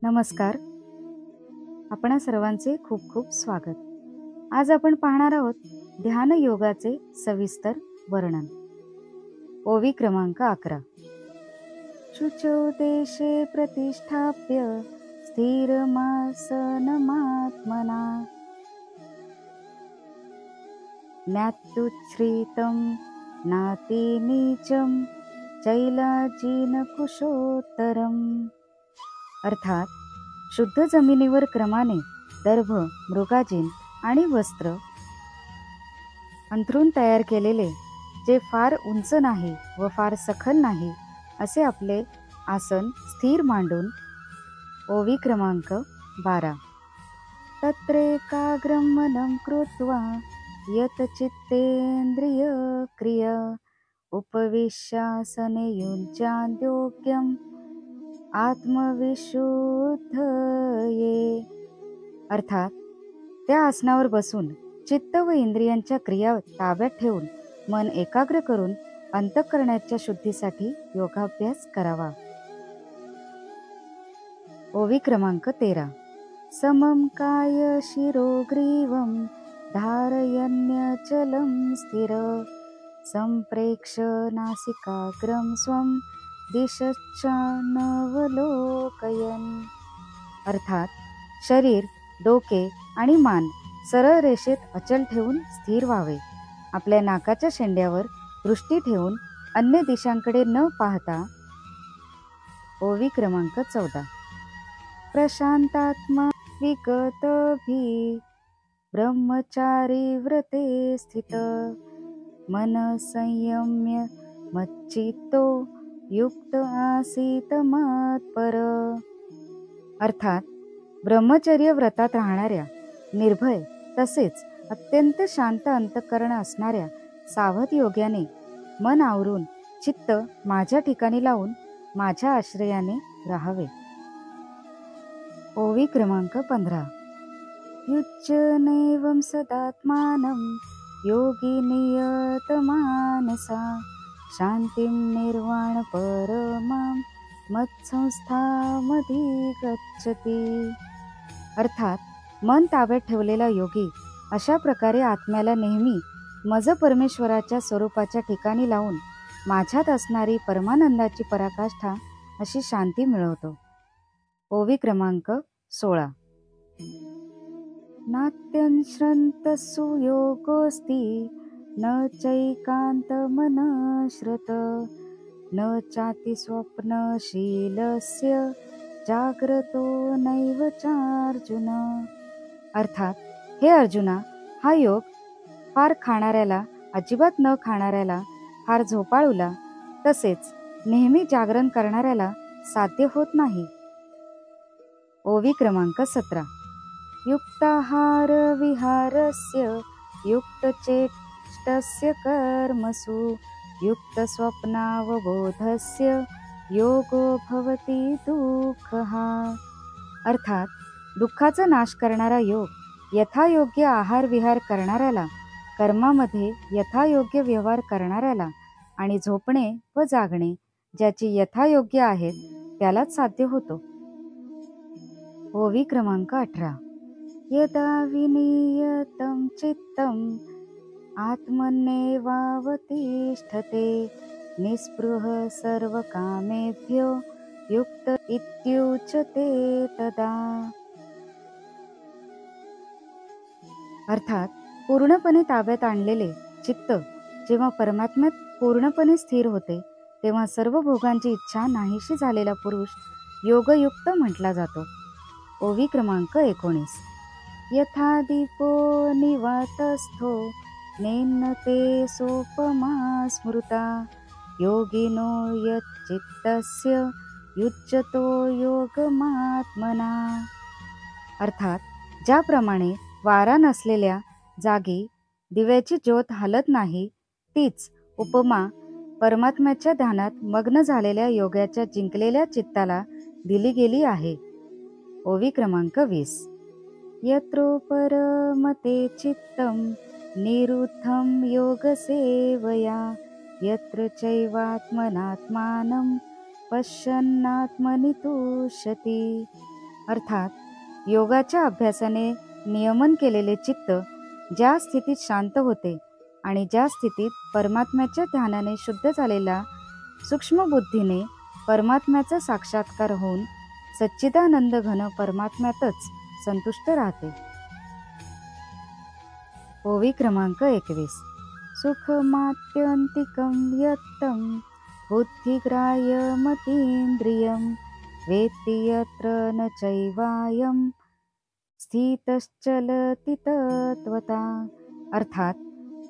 नमस्कार. आपणा सर्वांचे खूप खूप स्वागत. आज आपण पाहणार आहोत ध्यान योगाचे सविस्तर वर्णन. ओवी क्रमांक 11. शुचौ देशे प्रतिष्ठाप्य स्थिरमासनमात्मना नात्युच्छ्रितं नातिनीचं चैलाजिनकुशोत्तरम्. अर्थात शुद्ध जमिनीवर क्रमाने दर्भ, मृगाजीन आणि वस्त्र अंथरून तयार केलेले, जे फार उंच नाही व फार सखल नाही असे आपले आसन स्थिर मांडून. ओवी क्रमांक 12. तत्रेकाग्रं मनं कृत्वा यत चित्तेन्द्रिय क्रिया उपविश्यासने युज्याद्योग्यम् आत्मविशुद्धये. अर्थात त्या आसनावर बसून चित्त व इंद्रियांच्या क्रिया ताब्यात ठेवून मन एकाग्र करून अंतःकरणाच्या शुद्धीसाठी योगाभ्यास करावा. ओवी क्रमांक 13. समं काय शिरोग्रीवं धारयन्यचलं स्थिर संप्रेक्ष्य नासिकाग्रं स्वं दिशश्चानवलोकयन्. अर्थात शरीर, डोके आणि मान सरळ रेषेत अचल ठेवून स्थिर व्हावे. आपल्या नाकाच्या शेंड्यावर दृष्टी ठेवून अन्य दिशांकडे न पाहता. ओवी क्रमांक 14. प्रशांतात्मा विगतभी ब्रह्मचारी व्रते स्थित मन संयम्य मच्चित्तो युक्त आसीत मत्पर. अर्थात ब्रह्मचर्य व्रतात राहणाऱ्या, निर्भय तसेच अत्यंत शांत अंतःकरण असणाऱ्या सावध योग्याने मन आवरून चित्त माझ्या ठिकाणी लावून माझ्या आश्रयाने राहावे. ओवी क्रमांक 15. युज्यनैवं सदात्मानं योगी नियतमानसा शांतिं निर्वाण परमां मत्संस्थामधी गच्छति. अर्थात मन ताब्यात ठेवलेला योगी अशा प्रकारे आत्म्याला नेहमी मज परमेश्वराच्या स्वरूपाच्या ठिकाणी लावून माझ्यात असणारी परमानंदाची पराकाष्ठा अशी शांती मिळवतो. ओवी क्रमांक 16. नात्यंश्रंत सुयोगोस्ति न चैकान्तमनश्रत न चाति स्वप्नशीलस्य जाग्रतो नैव चार्जुन. अर्थात हे अर्जुना, हा योग फार खाणाऱ्याला, अजिबात न खाणाऱ्याला, फार झोपाळूला तसेच नेहमी जागरण करणाऱ्याला साध्य होत नाही. ओवी क्रमांक 17. युक्ताहार विहारस्य युक्तचेष्टस्य कर्मसु युक्त स्वप्नावबोधस्य योगो भवति दुःखः. अर्थात दुःखाचा नाश करणारा योग, यथायोग्य आहार विहार करणाऱ्याला, कर्मामध्ये यथायोग्य व्यवहार करणाऱ्याला आणि झोपणे व जागणे ज्याची यथायोग्य आहेत त्यालाच साध्य होतो. ओवी क्रमांक 18. यदा विनियतं चित्तं आत्मन्येवावतिष्ठते निस्पृह सर्वकामेभ्यो युक्त इत्युच्यते तदा. अर्थात पूर्णपणे ताब्यात आणलेले चित्त जेव्हा परमात्म्यात पूर्णपणे स्थिर होते तेव्हा सर्व भोगांची इच्छा नाहीशी झालेला पुरुष योगयुक्त म्हटला जातो. ओवी क्रमांक 19. यथा दीपो निवातस्थो नेन्नते सोपमा स्मृता योगिनो यच्चित्तस्य युज्यतो योगमात्मना. अर्थात ज्याप्रमाणे वारा नसलेल्या जागी दिव्याची ज्योत हालत नाही, तीच उपमा परमात्म्याच्या ध्यानात मग्न झालेल्या योगाच्या जिंकलेल्या चित्ताला दिली गेली आहे. ओवी क्रमांक 20. यत्रो परमते चित्तं निरुद्धं योगसेवया यत्र चैवात्मनात्मानं पश्यन्नात्मनि तुष्यति. अर्थात योगाच्या अभ्यासाने नियमन केलेले चित्त ज्या स्थितीत शांत होते आणि ज्या स्थितीत परमात्म्याच्या ध्यानाने शुद्ध झालेला सूक्ष्म बुद्धीने परमात्म्याचा साक्षात्कार होऊन सच्चिदानंद घन परमात्म्यातच संतुष्ट राहते. ओवी क्रमांक 21. सुखमात्यंतिकं यत्तं बुद्धिग्राह्यमतीन्द्रियं वेत्ति यत्र न चैवायं स्थितश्चलति तत्वता. अर्थात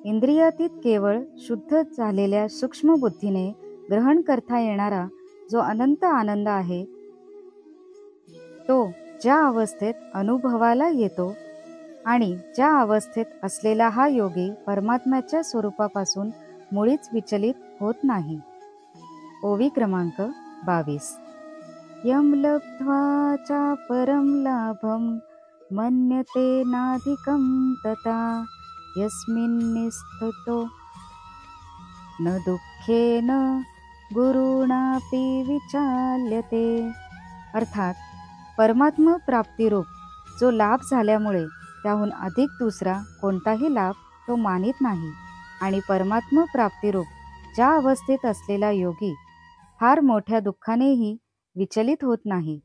इंद्रियातीत केवळ शुद्ध झालेल्या सूक्ष्म बुद्धीने ग्रहण करता येणारा जो अनंत आनंद आहे, तो ज्या अवस्थेत अनुभवाला येतो आणि ज्या अवस्थेत असलेला हा योगी परमात्म्याच्या स्वरूपापासून मुळीच विचलित होत नाही. ओवी क्रमांक 22. यम लब्ध्वा चा परम लाभम मन्यते नाधिकं तथा यस्मिन्निस्थितो न दुःखेन गुरुणापि विचाल्यते. अर्थात परमात्मा प्राप्तिरूप जो लाभ झाल्यामुळे त्याहून अधिक दुसरा कोणताही लाभ तो मानित नाही आणि परमात्मा प्राप्तिरूप ज्या अवस्थेत असलेला योगी फार मोठ्या दुःखानेही विचलित होत नाही.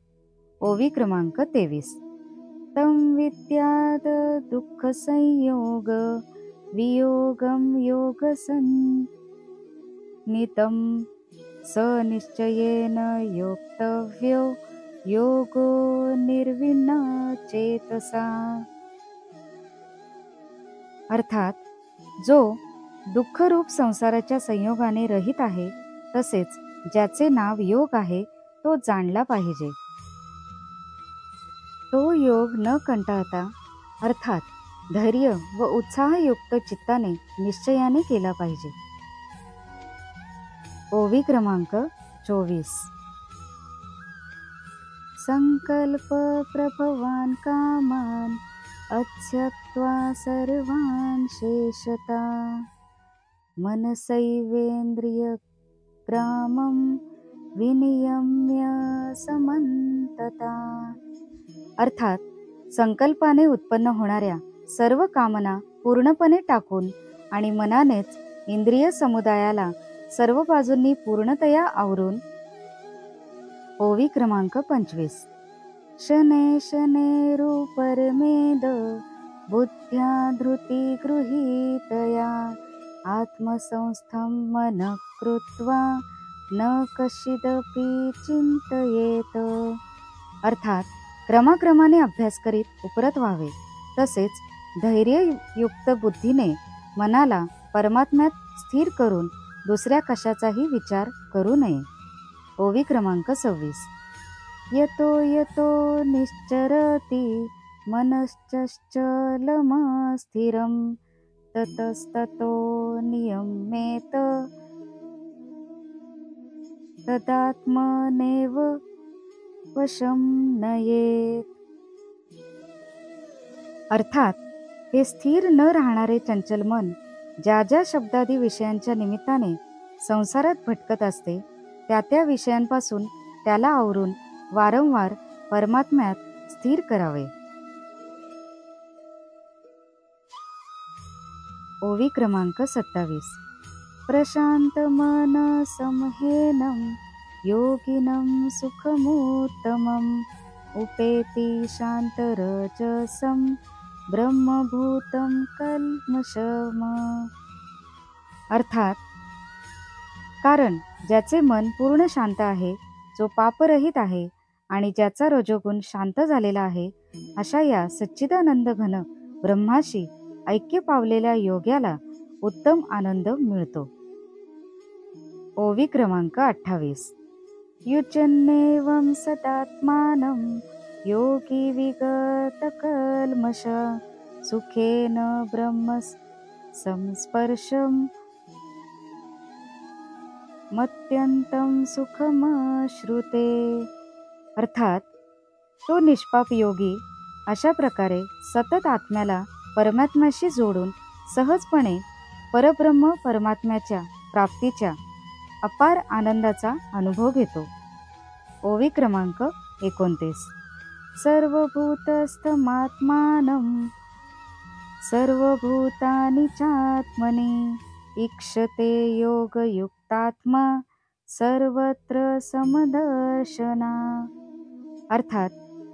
ओवी क्रमांक 23. तम विद्याद दुःख संयोग वियोगम योग नितम स निश्चयेन योक्तव्यो योगो निर्विण्ण चेतसा. अर्थात जो दुःखरूप संसाराच्या संयोगाने रहित आहे, तसेच ज्याचे नाव योग आहे, तो जाणला पाहिजे. तो योग न कंटाळता अर्थात धैर्य व उत्साहयुक्त चित्ताने निश्चयाने केला पाहिजे. ओवी क्रमांक 24. संकल्प प्रभवान कामान अत्यक्त्वा सर्वान् शेषता मनसैवेन्द्रिय ग्रामं विनियम्य समन्तता. अर्थात संकल्पाने उत्पन्न होणाऱ्या सर्व कामना पूर्णपणे टाकून आणि मनानेच इंद्रिय समुदायाला सर्व बाजूंनी पूर्णतया आवरून. ओवी क्रमांक 25. शनै शनैरुपरमेद बुद्ध्या धृती गृहीतया आत्मसंस्थं मनः कृत्वा न कश्चिदपि चिंतयेत. अर्थात क्रमाक्रमाने अभ्यास करीत उपरत व्हावे, तसेच धैर्ययुक्त बुद्धीने मनाला परमात्म्यात स्थिर करून दुसऱ्या कशाचाही विचार करू नये. ओवी क्रमांक 26. यतो यतो निश्चरति मनश्चञ्चलमस्थिरं ततस्ततो नियम्येत तदात्मनेव वशं नयेत. अर्थात हे स्थिर न राहणारे चंचल मन ज्या ज्या शब्दादी विषयांच्या निमित्ताने संसारात भटकत असते, त्या त्या विषयांपासून त्याला आवरून वारंवार परमात्म्यात स्थिर करावे. ओवी क्रमांक 27. प्रशांत मन समहेनं योगिनं सुखमुत्तमं उपेति शांतरजसं ब्रह्मभूतं कल्मषम. अर्थात कारण ज्याचे मन पूर्ण शांत आहे, जो पापरहित आहे आणि ज्याचा रजोगुण शांत झालेला आहे, अशा या सच्चिदानंद घन ब्रह्माशी ऐक्य पावलेल्या योग्याला उत्तम आनंद मिळतो. ओवी क्रमांक 28. युजन्नेवं सदात्मानं योगी विगत कल्मष सुखेन ब्रह्म संस्पर्शम मत्यंतं सुखमश्रुते. अर्थात तो निष्पाप योगी अशा प्रकारे सतत आत्म्याला परमात्म्याशी जोडून सहजपणे परब्रह्म परमात्म्याच्या प्राप्तीच्या अपार आनंदाचा अनुभव घेतो. ओवी क्रमांक 29. सर्वभूतस्थमात्मानं सर्वभूतानि चात्मनि ईक्षते योगयुक्तात्मा सर्वत्र समदर्शना. अर्थात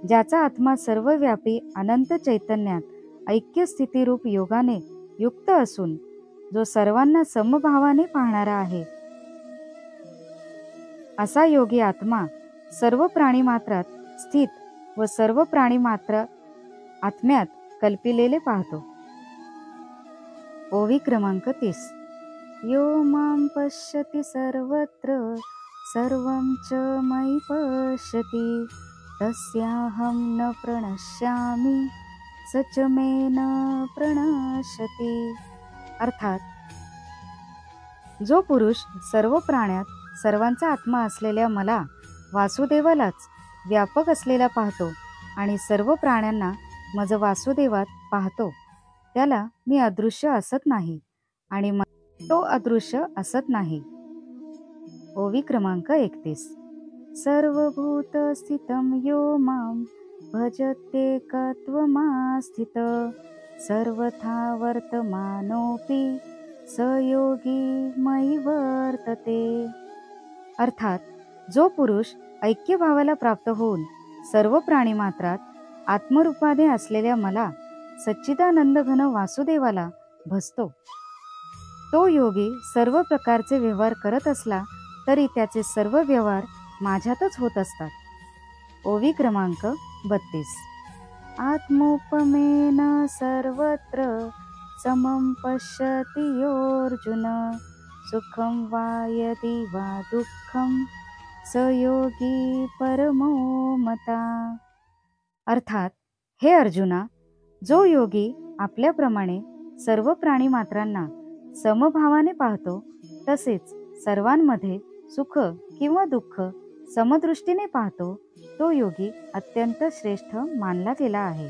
ज्याचा आत्मा सर्वव्यापी अनंत चैतन्यात ऐक्य स्थितीरूप योगाने युक्त असून जो सर्वांना समभावाने पाहणारा आहे, असा योगी आत्मा सर्व प्राणीमात्रात स्थित व सर्व प्राणीमात्र आत्म्यात कल्पिलेले पाहतो. ओवी क्रमांक 30. यो मां पश्यति सर्वत्र सर्वं च मयि पश्यति तस्याहं न प्रणश्यामि स च मे न प्रणश्यति. अर्थात जो पुरुष सर्व प्राण्यात सर्वांचा आत्मा असलेल्या मला वासुदेवालाच व्यापक असलेला पाहतो आणि सर्व प्राण्यांना मज वासुदेवात पाहतो, त्याला मी अदृश्य असत नाही आणि तो अदृश्य असत नाही. ओवी क्रमांक 31. सर्वभूत स्थितं यो मां भजत्येकत्वमास्थित सर्वथा वर्तमानोऽपि स योगी मयि वर्तते. अर्थात जो पुरुष ऐक्यभावाला प्राप्त होऊन सर्व प्राणीमात्रात आत्मरूपाने असलेल्या मला सच्चिदानंद घन वासुदेवाला भजतो, तो योगी सर्व प्रकारचे व्यवहार करत असला तरी त्याचे सर्व व्यवहार माझ्यातच होत असतात. ओवी क्रमांक 32. आत्मोपमेन सर्वत्र समं पश्यति योऽर्जुन सुखं वा यदि वा दुःखं स योगी परमो मता. अर्थात हे अर्जुना, जो योगी आपल्याप्रमाणे सर्व प्राणीमात्रांना समभावाने पाहतो तसेच सर्वांमध्ये सुख किंवा दुःख समदृष्टीने पाहतो, तो योगी अत्यंत श्रेष्ठ मानला गेला आहे.